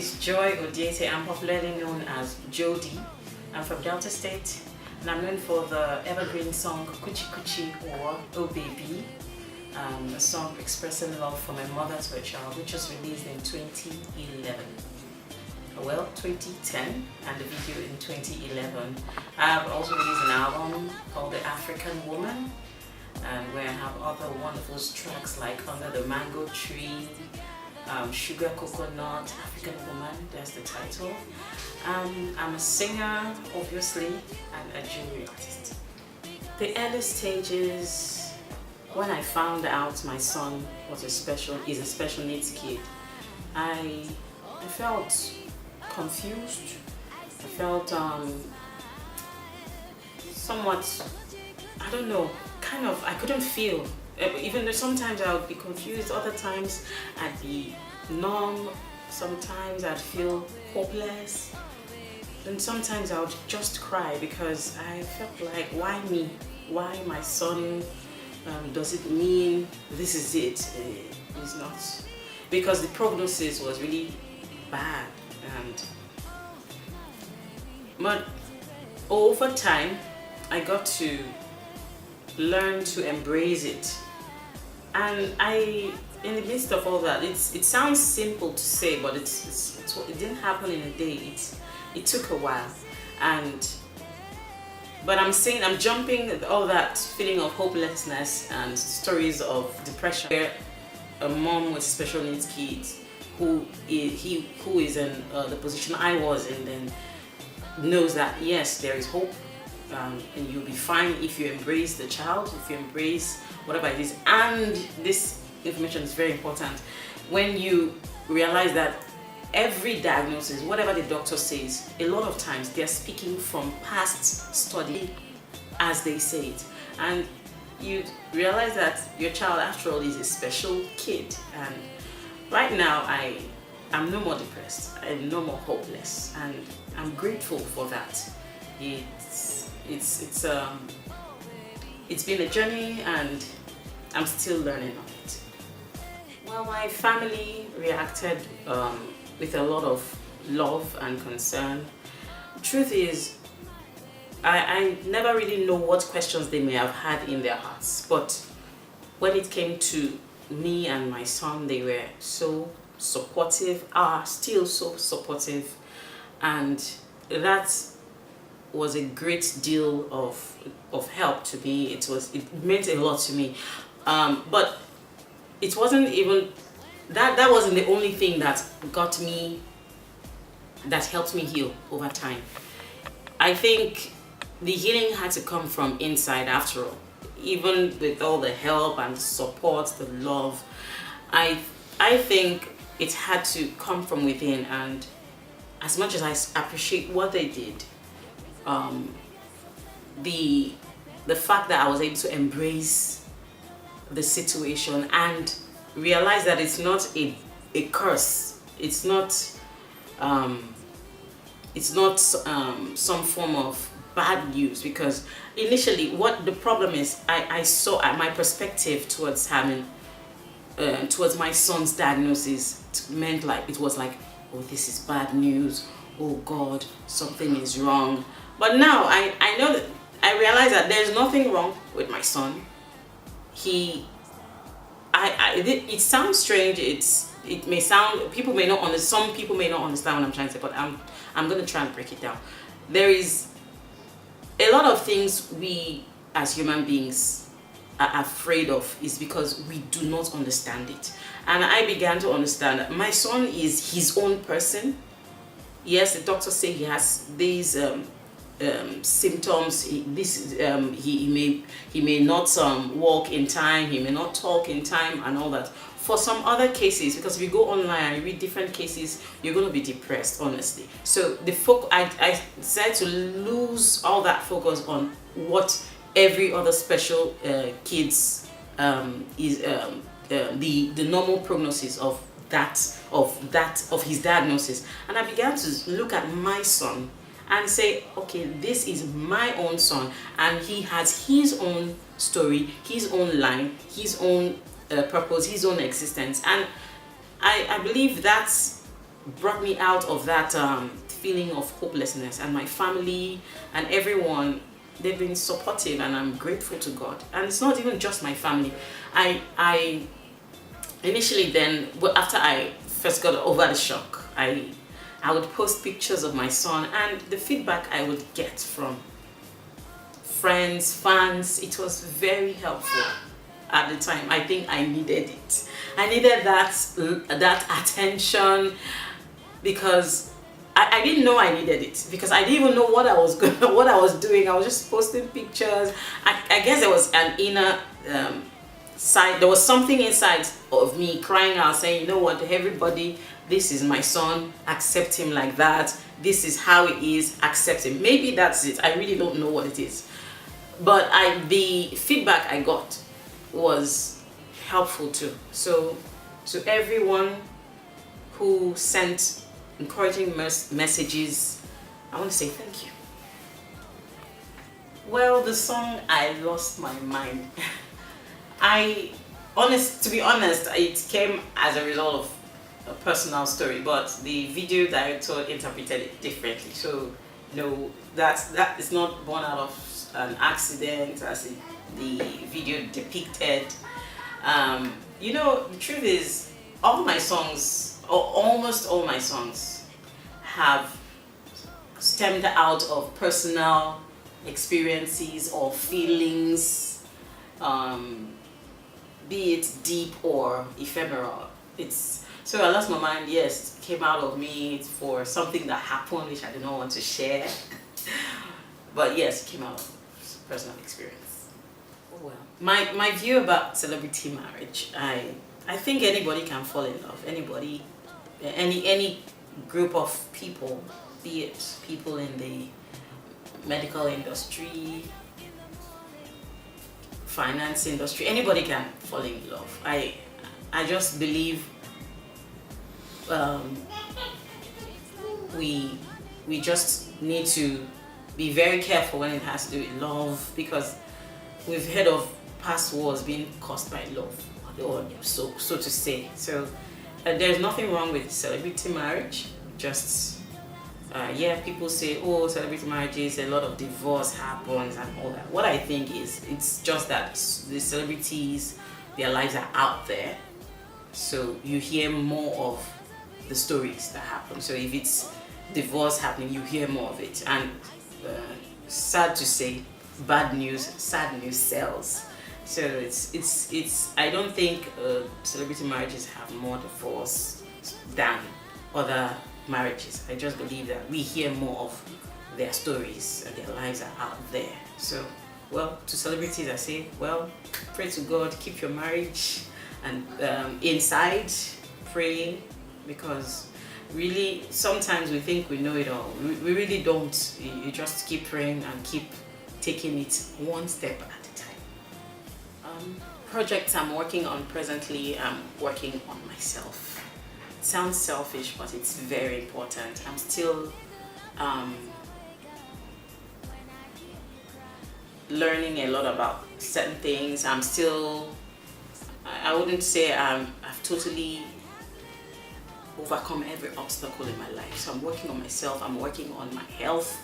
is Joy Odiete. I'm popularly known as Jodie. I'm from Delta State, and I'm known for the evergreen song Kuchi Kuchi or Oh Baby, a song expressing love from a mother to a child, which was released in 2011. Well, 2010, and the video in 2011. I've also released an album called The African Woman, and where I have other wonderful tracks like Under the Mango Tree, Sugar Coconut, African Woman, that's the title. I'm a singer, obviously, and a jewelry artist. The early stages, when I found out my son is a special needs kid, I felt confused. I felt somewhat, I don't know, I couldn't feel. Even though sometimes I would be confused, other times I'd be numb, sometimes I'd feel hopeless, and sometimes I would just cry because I felt like, why me? Why my son? Does it mean this is it? It's not. Because the prognosis was really bad. But over time, I got to learn to embrace it. And in the midst of all that, it sounds simple to say, but it didn't happen in a day. It took a while, but I'm jumping all that feeling of hopelessness and stories of depression. Where a mom with special needs kids who is in the position I was in then knows that yes, there is hope. And you'll be fine if you embrace the child, if you embrace whatever it is. And this information is very important when you realize that every diagnosis, whatever the doctor says, a lot of times they're speaking from past study as they say it. And you realize that your child, after all, is a special kid. And right now, I'm no more depressed, I'm no more hopeless, and I'm grateful for that. It's been a journey, and I'm still learning of it. Well, my family reacted with a lot of love and concern. Truth is, I never really know what questions they may have had in their hearts, but when it came to me and my son, they were so supportive, are still so supportive, and that was a great deal of help to me. It meant a lot to me, but it wasn't even that wasn't the only thing that helped me heal over time. I think the healing had to come from inside after all. Even with all the help and support, the love, I think it had to come from within. And as much as I appreciate what they did, the fact that I was able to embrace the situation and realize that it's not a curse, it's not some form of bad news. Because initially, what the problem is, I saw my perspective towards towards my son's diagnosis meant like it was like, oh, this is bad news, oh God, something is wrong. But now I know that I realize that there's nothing wrong with my son. It sounds strange. It may sound, some people may not understand what I'm trying to say, but I'm going to try and break it down. There is a lot of things we as human beings are afraid of is because we do not understand it. And I began to understand that my son is his own person. Yes, the doctors say he has these symptoms. He may not walk in time, he may not talk in time, and all that. For some other cases, because if you go online and read different cases, you're going to be depressed, honestly. So I decided to lose all that focus on what every other special kids is the normal prognosis of his diagnosis. And I began to look at my son and say, okay, this is my own son, and he has his own story, his own line, his own purpose, his own existence. And I believe that's brought me out of that feeling of hopelessness. And my family and everyone, they've been supportive, and I'm grateful to God. And it's not even just my family. I initially then, after I first got over the shock, I would post pictures of my son, and the feedback I would get from friends, fans, it was very helpful at the time. I think I needed it. I needed that attention, because I didn't know I needed it, because I didn't even know what I was doing. I was just posting pictures. I guess there was an inner side. There was something inside of me crying out, saying, you know what, everybody, this is my son, accept him like that. This is how he is, accept him. Maybe that's it. I really don't know what it is. But the feedback I got was helpful too. So to everyone who sent encouraging messages, I want to say thank you. Well, the song I Lost My Mind, to be honest, it came as a result of a personal story, but the video director interpreted it differently. So no, that is not born out of an accident, as the video depicted. You know, the truth is, all my songs, or almost all my songs, have stemmed out of personal experiences or feelings, be it deep or ephemeral. So I Lost My Mind, yes, it came out of me for something that happened which I did not want to share. But yes, it came out of personal experience. Oh well. My view about celebrity marriage, I think anybody can fall in love. Anybody, any group of people, be it people in the medical industry, finance industry, anybody can fall in love. I just believe we just need to be very careful when it has to do with love, because we've heard of past wars being caused by love, or so to say. So there's nothing wrong with celebrity marriage. Just yeah, people say, oh, celebrity marriages, a lot of divorce happens and all that. What I think is, it's just that the celebrities, their lives are out there, so you hear more of the stories that happen. So if it's divorce happening, you hear more of it. And sad to say, bad news, sad news sells. So it's I don't think celebrity marriages have more divorce than other marriages. I just believe that we hear more of their stories and their lives are out there. So, well, to celebrities I say, well, pray to God, keep your marriage and inside, pray, because really sometimes we think we know it all. We really don't. You just keep praying and keep taking it one step at a time. Projects I'm working on presently, I'm working on myself. It sounds selfish, but it's very important. I'm still learning a lot about certain things. I'm still, I wouldn't say I've totally overcome every obstacle in my life. So I'm working on myself, I'm working on my health,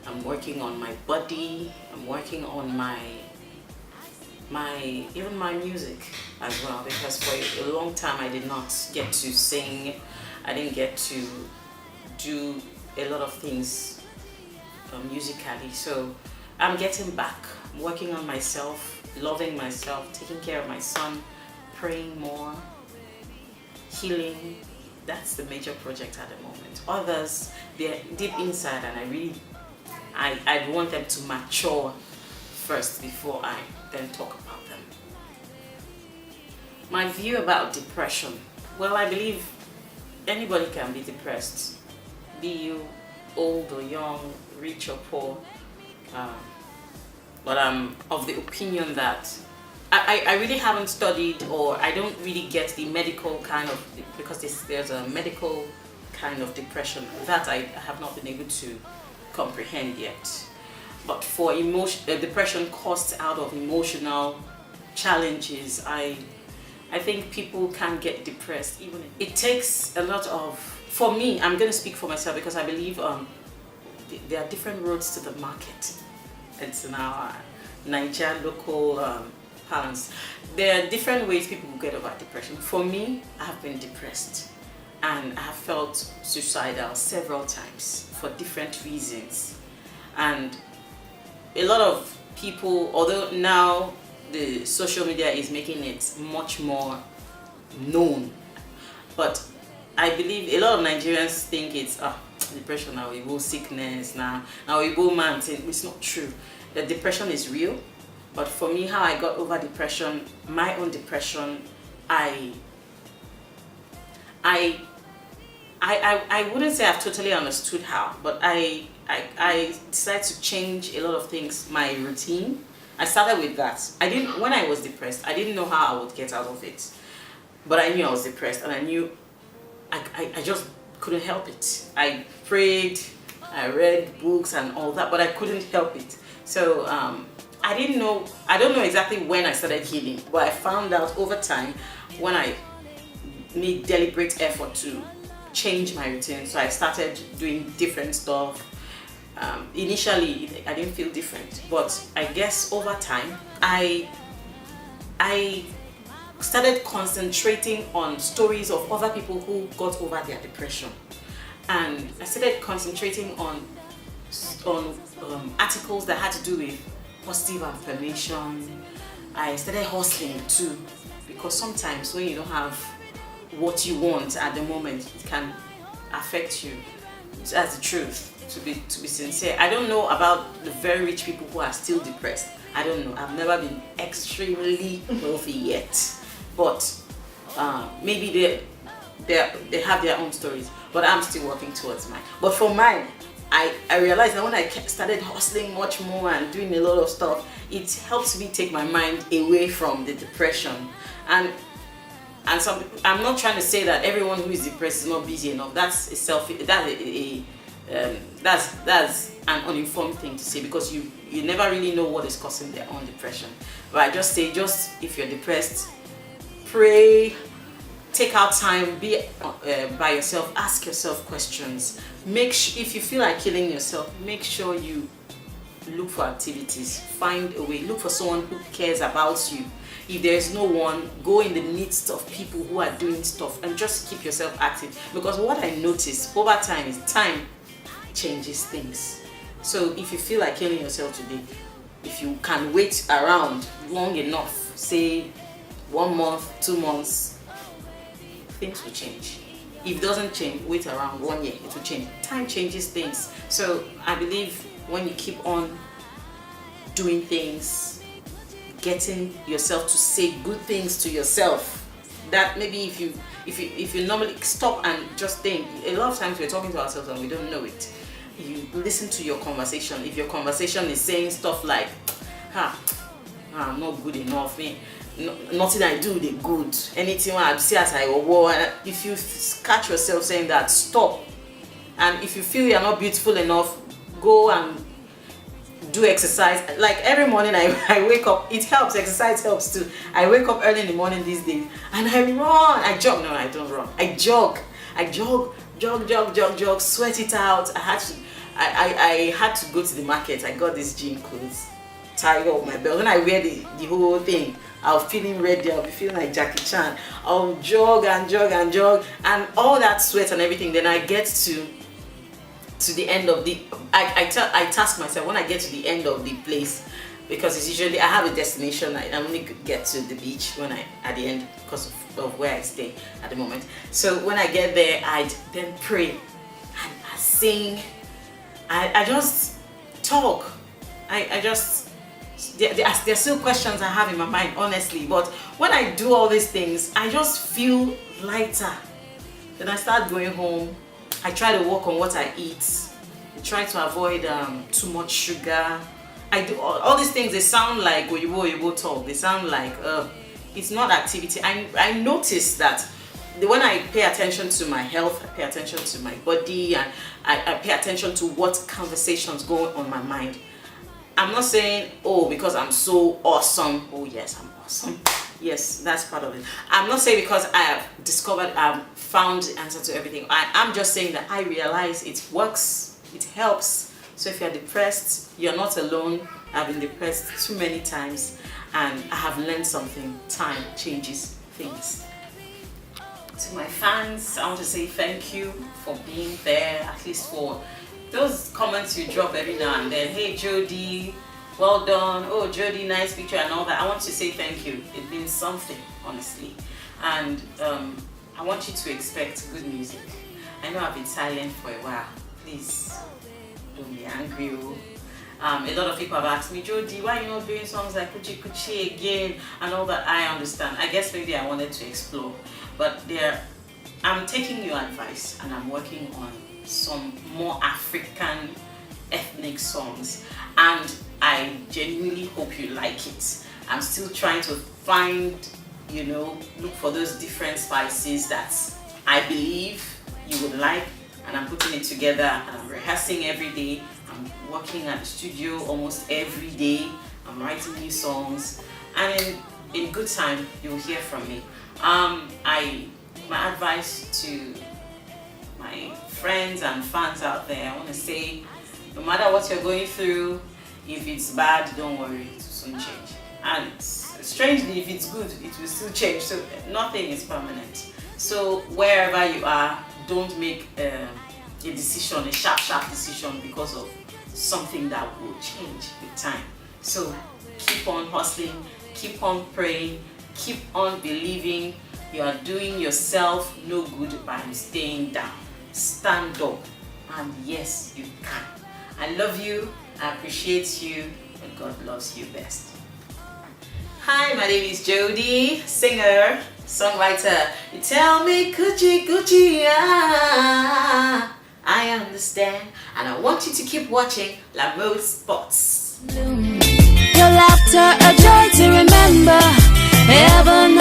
I'm working on my body, I'm working on even my music as well, because for a long time I did not get to sing. I didn't get to do a lot of things musically. So I'm getting back. I'm working on myself, loving myself, taking care of my son, praying more, healing. That's the major project at the moment. Others, they're deep inside, and I want them to mature first before I then talk about them. My view about depression. Well, I believe anybody can be depressed, be you old or young, rich or poor. But I'm of the opinion that I really haven't studied, or I don't really get the medical kind of, because there's a medical kind of depression that I have not been able to comprehend yet. But for depression caused out of emotional challenges, I think people can get depressed. Even it takes a lot of for me, I'm going to speak for myself because I believe there are different roads to the market. It's in our Nigerian local parlance. There are different ways people will get over depression. For me, I have been depressed and I have felt suicidal several times for different reasons. And a lot of people, although now the social media is making it much more known, but I believe a lot of Nigerians think it's depression now, we go sickness now we go man. It's not true. The depression is real, but for me, how I got over depression, my own depression, I wouldn't say I've totally understood how, but I decided to change a lot of things, my routine. I started with that. When I was depressed, I didn't know how I would get out of it, but I knew I was depressed, and I knew I just couldn't help it. I prayed, I read books and all that, but I couldn't help it. So I don't know exactly when I started healing, but I found out over time when I made deliberate effort to change my routine. So I started doing different stuff. Initially, I didn't feel different, but I guess over time, I started concentrating on stories of other people who got over their depression, and I started concentrating on articles that had to do with positive affirmation. I started hustling too, because sometimes when you don't have what you want at the moment, it can affect you. That's the truth. To be sincere, I don't know about the very rich people who are still depressed. I don't know. I've never been extremely wealthy yet, but maybe they have their own stories. But I'm still working towards mine. But for mine, I realized that when I started hustling much more and doing a lot of stuff, it helps me take my mind away from the depression. And I'm not trying to say that everyone who is depressed is not busy enough. That's that's an uninformed thing to say, because you never really know what is causing their own depression. But I just say, if you're depressed, pray, take out time, be by yourself, ask yourself questions. If you feel like killing yourself, make sure you look for activities, find a way, look for someone who cares about you. If there's no one, go in the midst of people who are doing stuff and just keep yourself active. Because what I noticed over time is time changes things. So if you feel like killing yourself today, if you can wait around long enough, say 1 month, 2 months, things will change. If it doesn't change, wait around 1 year, it will change. Time changes things. So I believe when you keep on doing things, getting yourself to say good things to yourself, that maybe if you normally stop and just think, a lot of times we're talking to ourselves and we don't know it. You listen to your conversation. If your conversation is saying stuff like, I'm not good enough, nothing I do they good, anything I see as I war, if you catch yourself saying that, stop. And if you feel you're not beautiful enough, go and do exercise. Like every morning I wake up, it helps, exercise helps too. I wake up early in the morning these days and I jog. No, I don't run. I jog, sweat it out. I had to go to the market. I got these gym clothes, tie up my belt. When I wear the whole thing, I'll feeling ready, I'll be feeling like Jackie Chan. I'll jog and all that sweat and everything. Then I get to the end of the, I task myself when I get to the end of the place, because it's usually, I have a destination. I only get to the beach when at the end, because of where I stay at the moment. So when I get there, I then pray and I sing. I just talk. There's still questions I have in my mind, honestly, but when I do all these things, I just feel lighter. Then I start going home. I try to work on what I eat. I try to avoid too much sugar. I do all these things. They sound like Oyibo talk. They sound like it's not activity. I notice that when I pay attention to my health, I pay attention to my body, and I pay attention to what conversations go on my mind. I'm not saying, oh, because I'm so awesome. Oh yes, I'm awesome. Yes, that's part of it. I'm not saying because I have discovered, found the answer to everything. I'm just saying that I realize it works, it helps. So if you're depressed, you're not alone. I've been depressed too many times, and I have learned something. Time changes things. To my fans, I want to say thank you for being there, at least for those comments you drop every now and then. Hey Jodie, well done. Oh Jodie, nice picture and all that. I want to say thank you. It means something, honestly. And I want you to expect good music. I know I've been silent for a while. Please don't be angry. A lot of people have asked me, Jodie, why are you not doing songs like Kuchi Kuchi again and all that? I understand. I guess maybe I wanted to explore, but I'm taking your advice and I'm working on some more African ethnic songs, and I genuinely hope you like it. I'm still trying to find, look for those different spices that I believe you would like, and I'm putting it together, and I'm rehearsing every day. I'm working at the studio almost every day. I'm writing new songs, and in good time you'll hear from me. My advice to my friends and fans out there, I want to say, no matter what you're going through, if it's bad, don't worry, it will soon change. And strangely, if it's good, it will still change. So nothing is permanent. So wherever you are, don't make a decision, a sharp decision because of something that will change with time. So keep on hustling, keep on praying, keep on believing. You are doing yourself no good by staying down. Stand up, and yes, you can. I love you, I appreciate you, and God loves you best. Hi, my name is Jodie, singer, songwriter. You tell me Gucci Gucci, I understand, and I want you to keep watching La Mode Spots. Your laughter, a joy to remember. Heaven